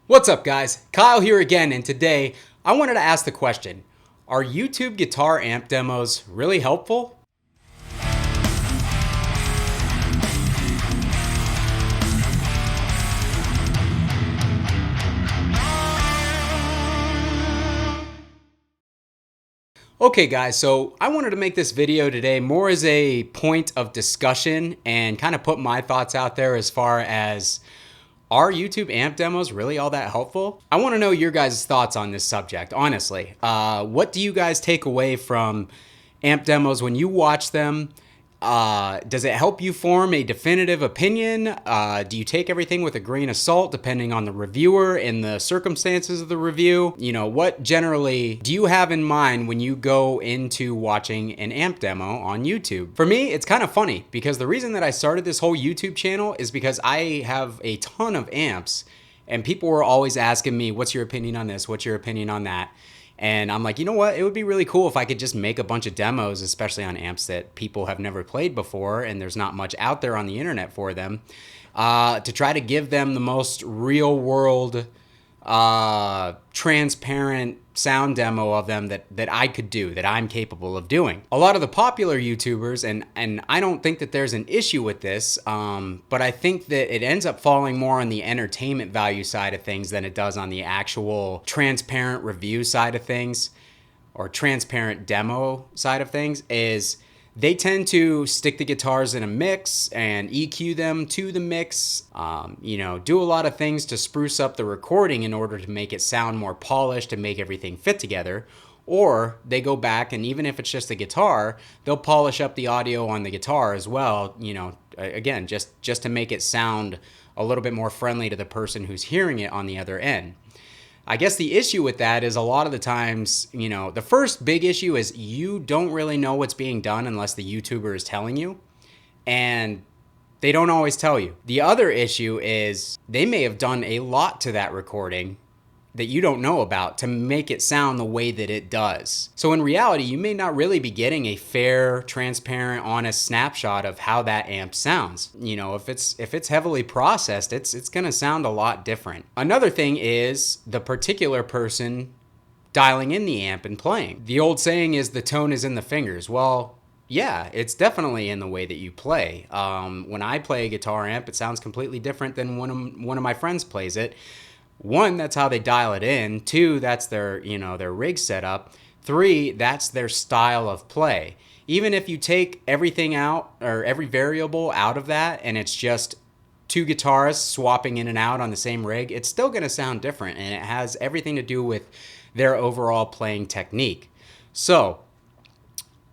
What's up, guys? Kyle here again, and today I wanted to ask the question, are YouTube guitar amp demos really helpful? Okay guys, so I wanted to make this video today more as a point of discussion and kind of put my thoughts out there as far as, are YouTube amp demos really all that helpful? I want to know your guys' thoughts on this subject, honestly. What do you guys take away from amp demos when you watch them? Does it help you form a definitive opinion? Do you take everything with a grain of salt depending on the reviewer and the circumstances of the review? You know, what generally do you have in mind when you go into watching an amp demo on YouTube? For me, it's kind of funny because the reason that I started this whole YouTube channel is because I have a ton of amps and people were always asking me, what's your opinion on this? What's your opinion on that? And I'm like, you know what? It would be really cool if I could just make a bunch of demos, especially on amps that people have never played before and there's not much out there on the internet for them, to try to give them the most real world, transparent sound demo of them that I could do, that I'm capable of doing. A lot of the popular YouTubers, and I don't think that there's an issue with this, but I think that it ends up falling more on the entertainment value side of things than it does on the actual transparent review side of things, or transparent demo side of things, is they tend to stick the guitars in a mix and EQ them to the mix, you know, do a lot of things to spruce up the recording in order to make it sound more polished and make everything fit together. Or they go back and even if it's just the guitar, they'll polish up the audio on the guitar as well, you know, again, just to make it sound a little bit more friendly to the person who's hearing it on the other end. I guess the issue with that is a lot of the times, you know, the first big issue is you don't really know what's being done unless the YouTuber is telling you, and they don't always tell you. The other issue is they may have done a lot to that recording that you don't know about to make it sound the way that it does. So in reality, you may not really be getting a fair, transparent, honest snapshot of how that amp sounds. You know, if it's heavily processed, it's gonna sound a lot different. Another thing is the particular person dialing in the amp and playing. The old saying is the tone is in the fingers. Well, yeah, it's definitely in the way that you play. When I play a guitar amp, it sounds completely different than when one of my friends plays it. One, that's how they dial it in. Two, that's their, you know, their rig setup. Three, that's their style of play. Even if you take everything out or every variable out of that and it's just two guitarists swapping in and out on the same rig, it's still going to sound different, and it has everything to do with their overall playing technique. So,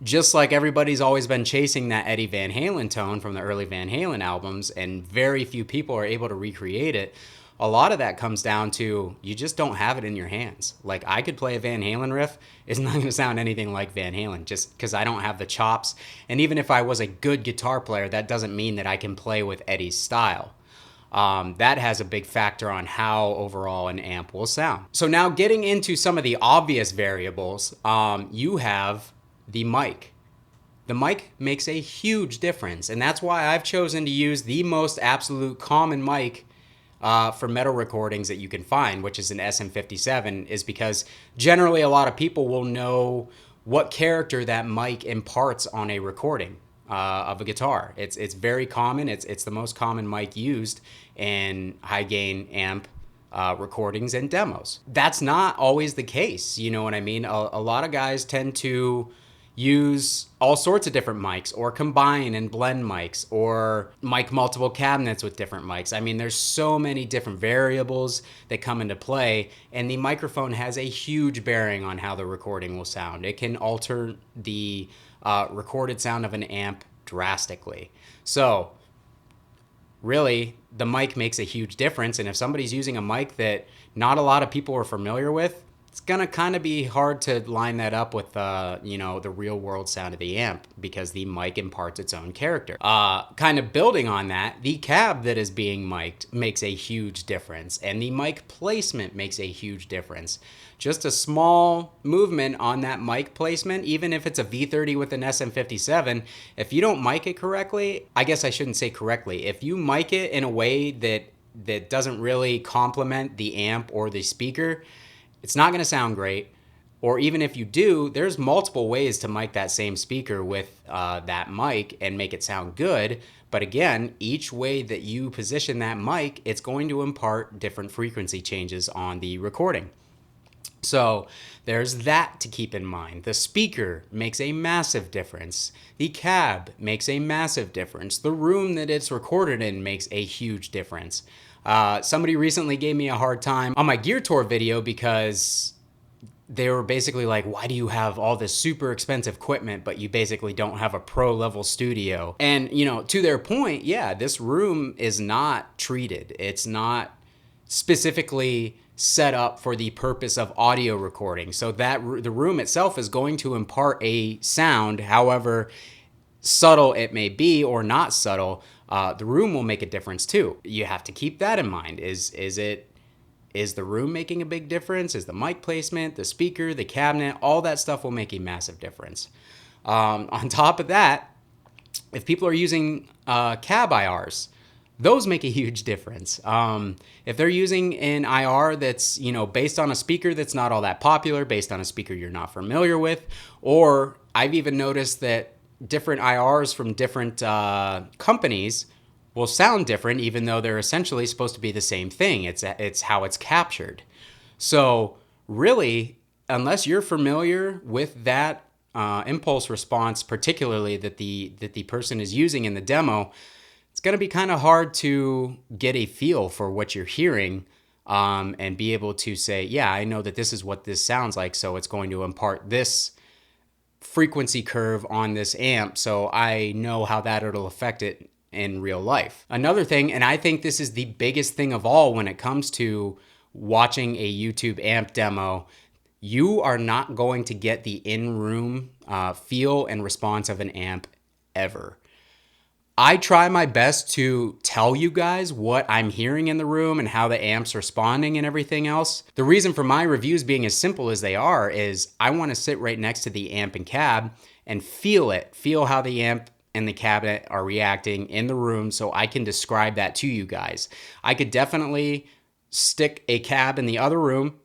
just like everybody's always been chasing that Eddie Van Halen tone from the early Van Halen albums, and very few people are able to recreate it, a lot of that comes down to you just don't have it in your hands. Like, I could play a Van Halen riff, it's not going to sound anything like Van Halen just because I don't have the chops. And even if I was a good guitar player, that doesn't mean that I can play with Eddie's style. That has a big factor on how overall an amp will sound. So now getting into some of the obvious variables, you have the mic. The mic makes a huge difference, and that's why I've chosen to use the most absolute common mic for metal recordings that you can find, which is an SM57, is because generally a lot of people will know what character that mic imparts on a recording of a guitar. It's very common. It's the most common mic used in high gain amp recordings and demos. That's not always the case. You know what I mean? A lot of guys tend to use all sorts of different mics, or combine and blend mics, or mic multiple cabinets with different mics. I mean, there's so many different variables that come into play, and the microphone has a huge bearing on how the recording will sound. It can alter the recorded sound of an amp drastically. So really, the mic makes a huge difference, and if somebody's using a mic that not a lot of people are familiar with, it's gonna kind of be hard to line that up with, you know, the real world sound of the amp, because the mic imparts its own character. Kind of building on that, the cab that is being mic'd makes a huge difference, and the mic placement makes a huge difference. Just a small movement on that mic placement, even if it's a V30 with an SM57, if you don't mic it correctly, I guess I shouldn't say correctly, if you mic it in a way that that doesn't really complement the amp or the speaker, it's not going to sound great. Or even if you do, there's multiple ways to mic that same speaker with that mic and make it sound good. But again, each way that you position that mic, it's going to impart different frequency changes on the recording. So there's that to keep in mind. The speaker makes a massive difference. The cab makes a massive difference. The room that it's recorded in makes a huge difference. Somebody recently gave me a hard time on my Gear Tour video because they were basically like, why do you have all this super expensive equipment, but you basically don't have a pro level studio? And, you know, to their point, yeah, this room is not treated. It's not specifically set up for the purpose of audio recording. So that the room itself is going to impart a sound, however subtle it may be or not subtle. The room will make a difference too. You have to keep that in mind. Is the room making a big difference? Is the mic placement, the speaker, the cabinet, all that stuff will make a massive difference. On top of that, if people are using cab IRs, those make a huge difference. If they're using an IR that's, you know, based on a speaker that's not all that popular, based on a speaker you're not familiar with, or I've even noticed that different IRs from different companies will sound different, even though they're essentially supposed to be the same thing. It's how it's captured. So really, unless you're familiar with that impulse response, particularly that the person is using in the demo, it's going to be kind of hard to get a feel for what you're hearing and be able to say, yeah, I know that this is what this sounds like, so it's going to impart this frequency curve on this amp, so I know how it'll affect it in real life. Another thing, and I think this is the biggest thing of all when it comes to watching a YouTube amp demo, you are not going to get the in-room feel and response of an amp ever. I try my best to tell you guys what I'm hearing in the room and how the amp's responding and everything else. The reason for my reviews being as simple as they are is I want to sit right next to the amp and cab and feel how the amp and the cabinet are reacting in the room so I can describe that to you guys. I could definitely stick a cab in the other room,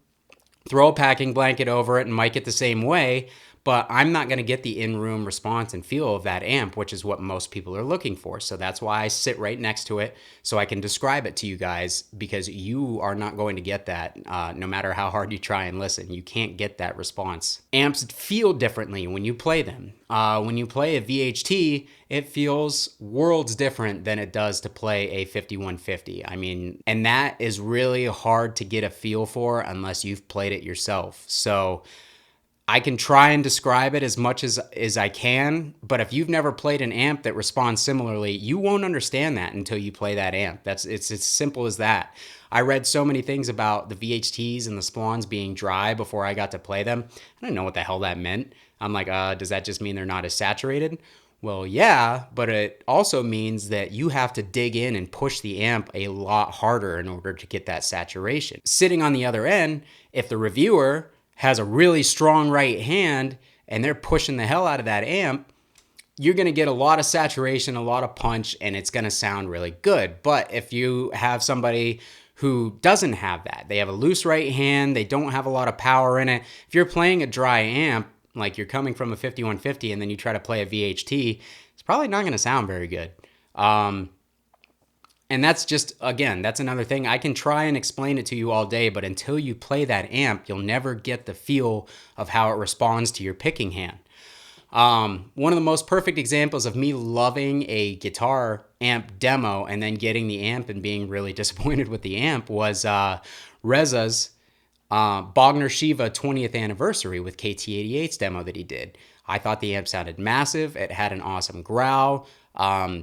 throw a packing blanket over it and mic it the same way, but I'm not going to get the in-room response and feel of that amp, which is what most people are looking for. So that's why I sit right next to it so I can describe it to you guys, because you are not going to get that no matter how hard you try and listen. You can't get that response. Amps feel differently when you play them. When you play a VHT, it feels worlds different than it does to play a 5150. I mean, and that is really hard to get a feel for unless you've played it yourself. So I can try and describe it as much as I can, but if you've never played an amp that responds similarly, you won't understand that until you play that amp. It's as simple as that. I read so many things about the VHTs and the splons being dry before I got to play them. I didn't know what the hell that meant. I'm like, does that just mean they're not as saturated? Well, yeah, but it also means that you have to dig in and push the amp a lot harder in order to get that saturation. Sitting on the other end, if the reviewer has a really strong right hand and they're pushing the hell out of that amp, you're going to get a lot of saturation, a lot of punch, and it's going to sound really good. But if you have somebody who doesn't have that, they have a loose right hand, they don't have a lot of power in it. If you're playing a dry amp, like you're coming from a 5150 and then you try to play a VHT, it's probably not going to sound very good. And that's just, again, that's another thing. I can try and explain it to you all day, but until you play that amp, you'll never get the feel of how it responds to your picking hand. One of the most perfect examples of me loving a guitar amp demo and then getting the amp and being really disappointed with the amp was Reza's Bogner Shiva 20th anniversary with KT88's demo that he did. I thought the amp sounded massive. It had an awesome growl.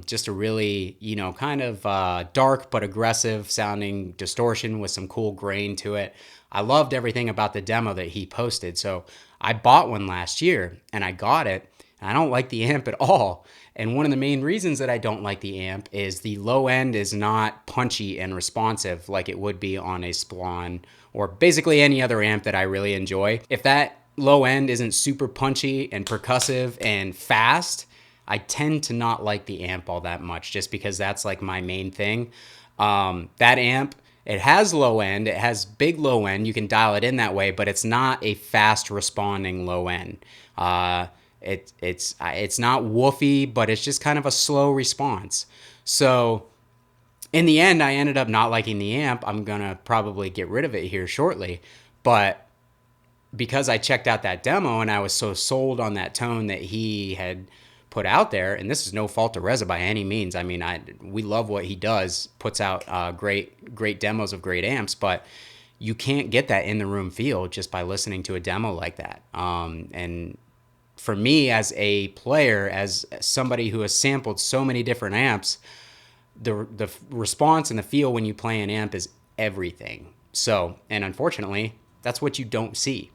Just a really, kind of dark but aggressive sounding distortion with some cool grain to it. I loved everything about the demo that he posted. So I bought one last year and I got it. And I don't like the amp at all. And one of the main reasons that I don't like the amp is the low end is not punchy and responsive like it would be on a Splon or basically any other amp that I really enjoy. If that low end isn't super punchy and percussive and fast, I tend to not like the amp all that much just because that's like my main thing. That amp, it has low end, it has big low end. You can dial it in that way, but it's not a fast responding low end. It's not woofy, but it's just kind of a slow response. So in the end, I ended up not liking the amp. I'm gonna probably get rid of it here shortly, but because I checked out that demo and I was so sold on that tone that he had put out there, and this is no fault to Reza by any means. I mean, we love what he does, puts out great demos of great amps, but you can't get that in the room feel just by listening to a demo like that. And for me as a player, as somebody who has sampled so many different amps, the response and the feel when you play an amp is everything. So, and unfortunately, that's what you don't see.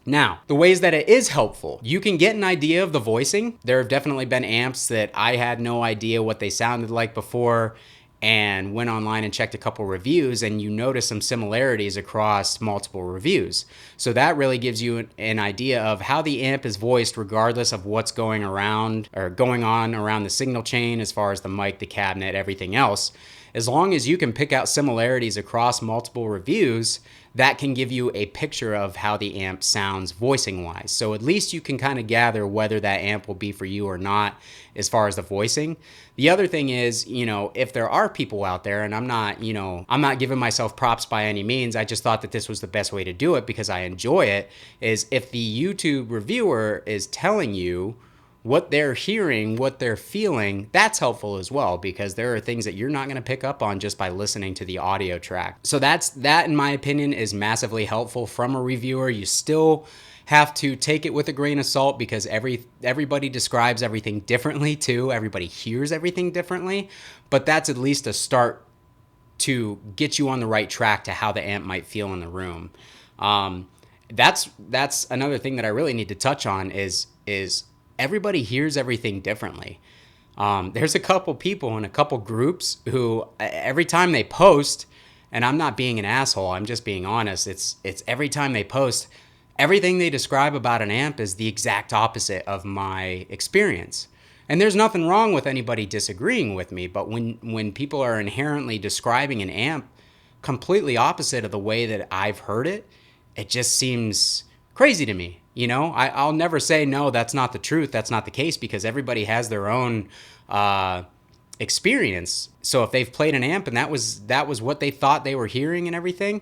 Now, the ways that it is helpful, you can get an idea of the voicing. There have definitely been amps that I had no idea what they sounded like before, and went online and checked a couple reviews, and you notice some similarities across multiple reviews. So that really gives you an idea of how the amp is voiced regardless of what's going around or going on around the signal chain as far as the mic, the cabinet, everything else. As long as you can pick out similarities across multiple reviews, that can give you a picture of how the amp sounds voicing wise. So at least you can kind of gather whether that amp will be for you or not as far as the voicing. The other thing is, if there are people out there, and I'm not giving myself props by any means, I just thought that this was the best way to do it because I enjoy it, is if the YouTube reviewer is telling you what they're hearing, what they're feeling, that's helpful as well, because there are things that you're not going to pick up on just by listening to the audio track. So that, in my opinion, is massively helpful from a reviewer. You still have to take it with a grain of salt because everybody describes everything differently too. Everybody hears everything differently, but that's at least a start to get you on the right track to how the amp might feel in the room. That's another thing that I really need to touch on is everybody hears everything differently. There's a couple people in a couple groups who every time they post, and I'm not being an asshole, I'm just being honest, it's every time they post, everything they describe about an amp is the exact opposite of my experience. And there's nothing wrong with anybody disagreeing with me, but when people are inherently describing an amp completely opposite of the way that I've heard it, it just seems crazy to me. I'll never say, no, that's not the truth. That's not the case, because everybody has their own experience. So if they've played an amp and that was what they thought they were hearing and everything,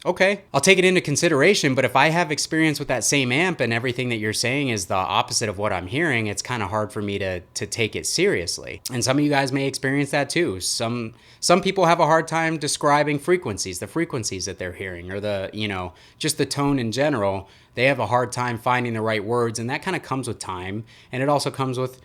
okay, I'll take it into consideration. But if I have experience with that same amp and everything that you're saying is the opposite of what I'm hearing, it's kind of hard for me to take it seriously. And some of you guys may experience that too. Some people have a hard time describing the frequencies that they're hearing, or just the tone in general. They have a hard time finding the right words, and that kind of comes with time. And it also comes with,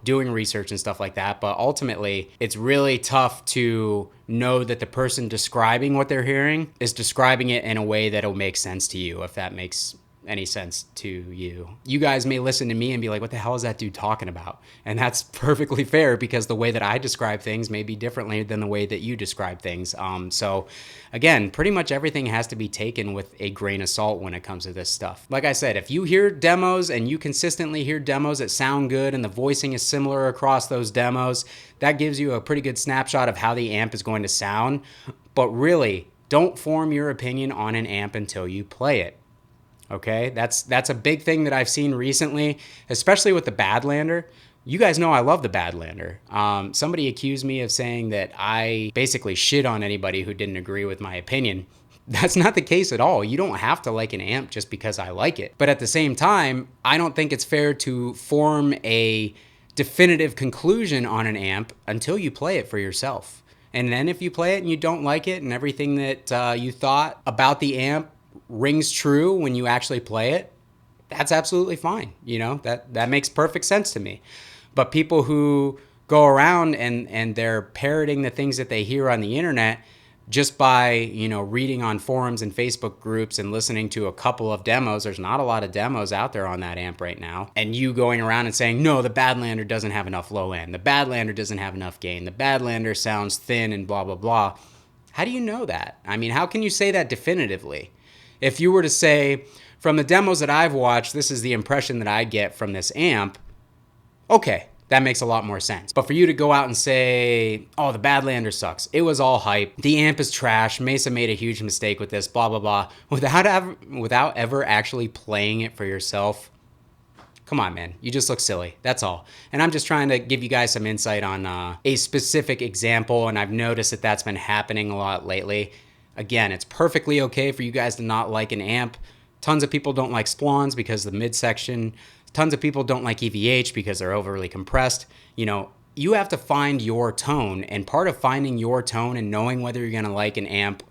doing research and stuff like that. But ultimately, it's really tough to know that the person describing what they're hearing is describing it in a way that'll make sense to you, if that makes any sense to you. You guys may listen to me and be like, what the hell is that dude talking about? And that's perfectly fair, because the way that I describe things may be differently than the way that you describe things. So again, pretty much everything has to be taken with a grain of salt when it comes to this stuff. Like I said, if you hear demos and you consistently hear demos that sound good and the voicing is similar across those demos, that gives you a pretty good snapshot of how the amp is going to sound. But really, don't form your opinion on an amp until you play it. Okay, that's a big thing that I've seen recently, especially with the Badlander. You guys know I love the Badlander. Somebody accused me of saying that I basically shit on anybody who didn't agree with my opinion. That's not the case at all. You don't have to like an amp just because I like it. But at the same time, I don't think it's fair to form a definitive conclusion on an amp until you play it for yourself. And then if you play it and you don't like it and everything that you thought about the amp rings true when you actually play it, that's absolutely fine. That makes perfect sense to me. But people who go around and they're parroting the things that they hear on the internet just by, reading on forums and Facebook groups and listening to a couple of demos. There's not a lot of demos out there on that amp right now. And you going around and saying, no, the Badlander doesn't have enough low end. The Badlander doesn't have enough gain. The Badlander sounds thin and blah, blah, blah. How do you know that? I mean, how can you say that definitively? If you were to say, from the demos that I've watched, this is the impression that I get from this amp, okay, That makes a lot more sense. But for you to go out and say, oh, the Badlander sucks, it was all hype, the amp is trash, Mesa made a huge mistake with this, blah, blah, blah, without ever actually playing it for yourself, come on, man. You just look silly. That's all. And I'm just trying to give you guys some insight on a specific example, and I've noticed that that's been happening a lot lately. Again, it's perfectly okay for you guys to not like an amp. Tons of people don't like Splons because of the midsection. Tons of people don't like EVH because they're overly compressed. You know, you have to find your tone, and part of finding your tone and knowing whether you're going to like an amp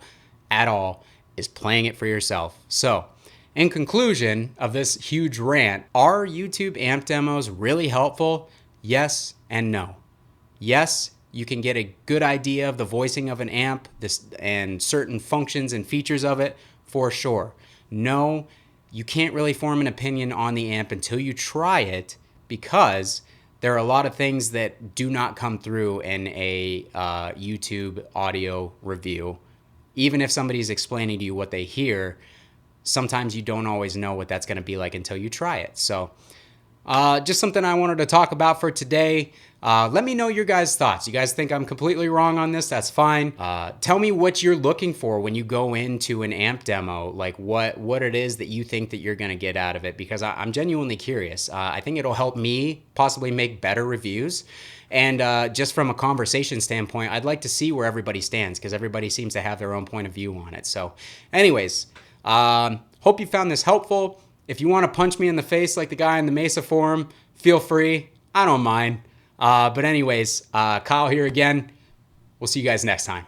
at all is playing it for yourself. So, in conclusion of this huge rant, are YouTube amp demos really helpful? Yes and no. Yes, you can get a good idea of the voicing of an amp and certain functions and features of it, for sure. No, you can't really form an opinion on the amp until you try it, because there are a lot of things that do not come through in a YouTube audio review. Even if somebody's explaining to you what they hear, sometimes you don't always know what that's going to be like until you try it. So just something I wanted to talk about for today. Let me know your guys' thoughts. You guys think I'm completely wrong on this? That's fine. Tell me what you're looking for when you go into an amp demo, like what it is that you think that you're going to get out of it, because I'm genuinely curious. I think it'll help me possibly make better reviews. And just from a conversation standpoint, I'd like to see where everybody stands, because everybody seems to have their own point of view on it. So anyways, hope you found this helpful. If you want to punch me in the face like the guy in the Mesa forum, feel free. I don't mind. But anyways, Kyle here again. We'll see you guys next time.